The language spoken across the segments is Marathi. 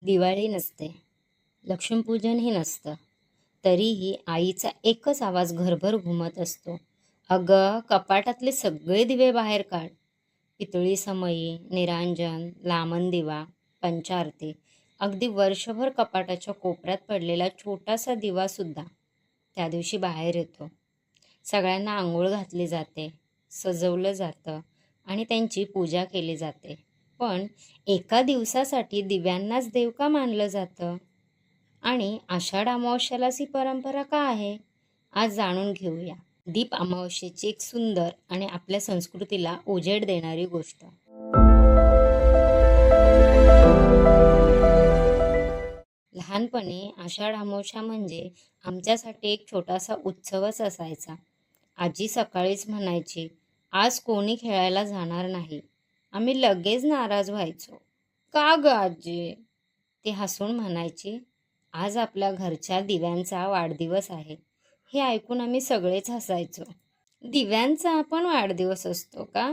दिवाळी नसते, लक्ष्मीपूजनही नसतं, तरीही आईचा एकच आवाज घरभर घुमत असतो. अगं, कपाटातले सगळे दिवे बाहेर काढ. पितळी समई, निरांजन, लामण दिवा, पंचारती, अगदी वर्षभर कपाटाच्या कोपऱ्यात पडलेला छोटासा दिवासुद्धा त्या दिवशी बाहेर येतो. सगळ्यांना आंघोळ घातली जाते, सजवलं जातं आणि त्यांची पूजा केली जाते. पण एका दिवसासाठी दिव्यांनाच देव का मानलं जातं? आणि आषाढ अमावस्येलाच ही परंपरा का आहे? आज जाणून घेऊया. दीप अमावस्येची एक सुंदर आणि आपल्या संस्कृतीला उजेड देणारी गोष्ट. लहानपणी आषाढ अमावस्या म्हणजे आमच्यासाठी एक छोटासा उत्सवच असायचा. आजी सकाळीच म्हणायची, आज कोणी खेळायला जाणार नाही. आम्ही लगेच नाराज व्हायचो. का ग आजी? ती हसून म्हणायची, आज आपल्या घरच्या दिव्यांचा वाढदिवस आहे. हे ऐकून आम्ही सगळेच हसायचो. दिव्यांचा पण वाढदिवस असतो का?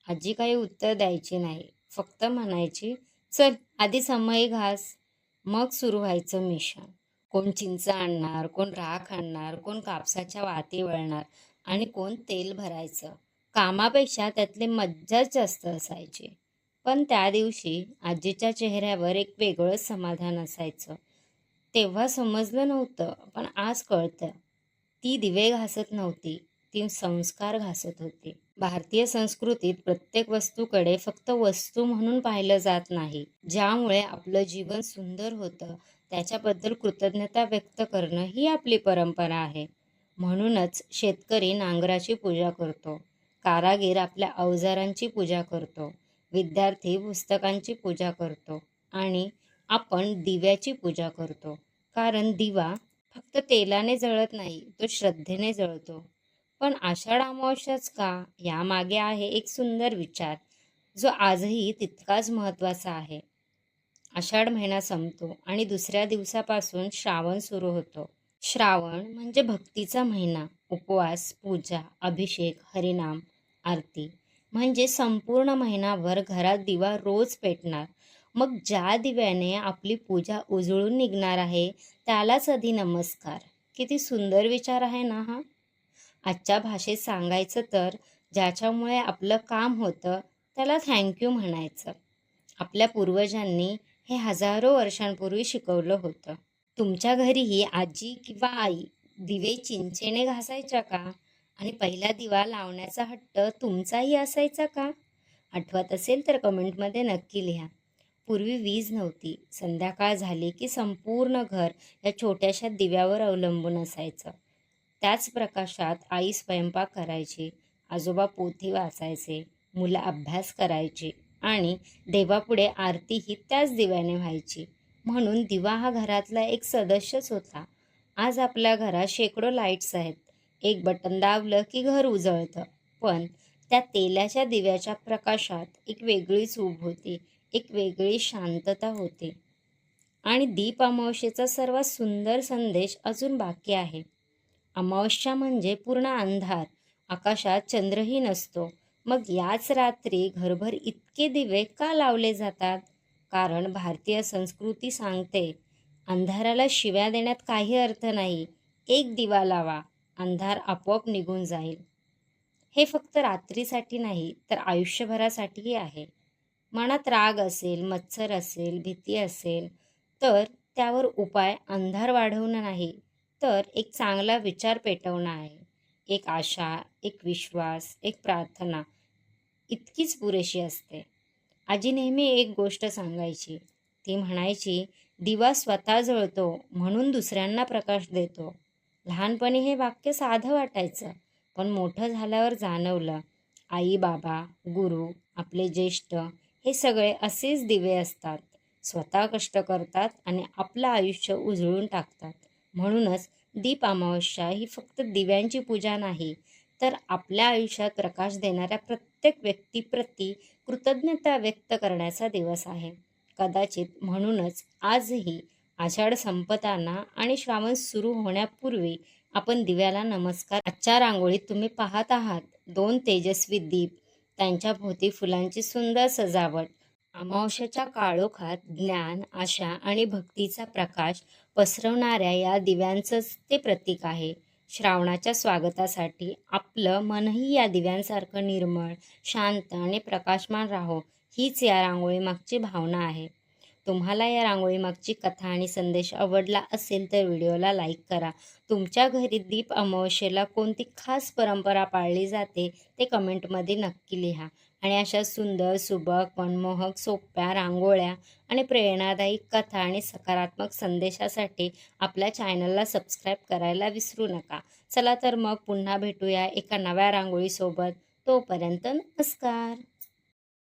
आजी काही उत्तर द्यायची नाही, फक्त म्हणायची, चल आधी समई घास. मग सुरू व्हायचं मिशन. कोण चिंच आणणार, कोण राख आणणार, कोण कापसाच्या वाती वळणार आणि कोण तेल भरायचं. कामापेक्षा त्यातले मज्जाच जास्त असायची. पण त्या दिवशी आजीच्या चेहऱ्यावर एक वेगळंच समाधान असायचं. तेव्हा समजलं नव्हतं, पण आज कळतं. ती दिवे घासत नव्हती, ती संस्कार घासत होती. भारतीय संस्कृतीत प्रत्येक वस्तूकडे फक्त वस्तू म्हणून पाहिलं जात नाही. ज्यामुळे आपलं जीवन सुंदर होतं, त्याच्याबद्दल कृतज्ञता व्यक्त करणं ही आपली परंपरा आहे. म्हणूनच शेतकरी नांगराची पूजा करतो, कारागीर आपल्या अवजारांची पूजा करतो, विद्यार्थी पुस्तकांची पूजा करतो आणि आपण दिव्याची पूजा करतो. कारण दिवा फक्त तेलाने जळत नाही, तो श्रद्धेने जळतो. पण आषाढ अमावस्याच का? यामागे आहे एक सुंदर विचार, जो आजही तितकाच महत्त्वाचा आहे. आषाढ महिना संपतो आणि दुसऱ्या दिवसापासून श्रावण सुरू होतो. श्रावण म्हणजे भक्तीचा महिना. उपवास, पूजा, अभिषेक, हरिनाम, आरती, म्हणजे संपूर्ण महिनाभर घरात दिवा रोज पेटणार. मग ज्या दिव्याने आपली पूजा उजळून निघणार आहे, त्यालाच आधी नमस्कार. किती सुंदर विचार आहे ना हा? आजच्या भाषेत सांगायचं तर, ज्याच्यामुळे आपलं काम होतं त्याला थँक्यू म्हणायचं. आपल्या पूर्वजांनी हे हजारो वर्षांपूर्वी शिकवलं होतं. तुमच्या घरीही आजी किंवा आई दिवे चिंचेने घासायच्या का? आणि पहिला दिवा लावण्याचा हट्ट तुमचाही असायचा का? आठवत असेल तर कमेंटमध्ये नक्की लिहा. पूर्वी वीज नव्हती. संध्याकाळ झाली की संपूर्ण घर या छोट्याशा दिव्यावर अवलंबून असायचं. त्याच प्रकाशात आई स्वयंपाक करायची, आजोबा पोथी वाचायचे, मुलं अभ्यास करायची आणि देवापुढे आरतीही त्याच दिव्याने व्हायची. म्हणून दिवा हा घरातला एक सदस्यच होता. आज आपल्या घरात शेकडो लाईट्स आहेत. एक बटन दाबलं की घर उजळतं. पण त्या तेलाच्या दिव्याच्या प्रकाशात एक वेगळीच ऊब होती, एक वेगळी शांतता होती. आणि दीप अमावस्येचा सर्वात सुंदर संदेश अजून बाकी आहे. अमावस्या म्हणजे पूर्ण अंधार, आकाशात चंद्रही नसतो. मग याच रात्री घरभर इतके दिवे का लावले जातात? कारण भारतीय संस्कृती सांगते, अंधाराला शिव्या देण्यात काही अर्थ नाही. एक दिवा लावा, अंधार आपोआप निघून जाईल. हे फक्त रात्रीसाठी नाही, तर आयुष्यभरासाठीही आहे. मनात राग असेल, मत्सर असेल, भीती असेल, तर त्यावर उपाय अंधार वाढवणं नाही, तर एक चांगला विचार पेटवणं आहे. एक आशा, एक विश्वास, एक प्रार्थना इतकीच पुरेशी असते. आजी नेहमी एक गोष्ट सांगायची. ती म्हणायची, दिवा स्वतः जळतो म्हणून दुसऱ्यांना प्रकाश देतो. लहानपणी हे वाक्य साधं वाटायचं, पण मोठं झाल्यावर जाणवलं, आई बाबा, गुरु, आपले ज्येष्ठ हे सगळे असेच दिवे असतात. स्वतः कष्ट करतात आणि आपलं आयुष्य उजळून टाकतात. म्हणूनच दीप अमावस्या ही फक्त दिव्यांची पूजा नाही, तर आपल्या आयुष्यात प्रकाश देणाऱ्या प्रत्येक व्यक्तीप्रती कृतज्ञता व्यक्त करण्याचा दिवस आहे. कदाचित म्हणूनच आजही आषाढ संपताना आणि श्रावण सुरू होण्यापूर्वी आपण दिव्याला नमस्कार. आजच्या रांगोळीत तुम्ही पाहत आहात 2 तेजस्वी दीप, त्यांच्या भोवती फुलांची सुंदर सजावट अमावस्येच्या काळोखात ज्ञान, आशा आणि भक्तीचा प्रकाश पसरवणाऱ्या या दिव्यांचंच ते प्रतीक आहे. श्रावणाच्या स्वागतासाठी आपलं मनही या दिव्यांसारखं निर्मळ, शांत आणि प्रकाशमान राहो, हीच या रांगोळीमागची भावना आहे. तुम्हाला या रांगोळीमागची कथा आणि संदेश आवडला असेल तर व्हिडिओला लाईक करा. तुमच्या घरी दीप अमावस्येला कोणती खास परंपरा पाळली जाते ते कमेंटमध्ये नक्की लिहा. आणि अशा सुंदर, सुबक, मनमोहक, सोप्या रांगोळ्या आणि प्रेरणादायी कथा आणि सकारात्मक संदेशासाठी आपल्या चॅनलला सबस्क्राईब करायला विसरू नका. चला तर मग पुन्हा भेटूया एका नव्या रांगोळीसोबत. तोपर्यंत नमस्कार.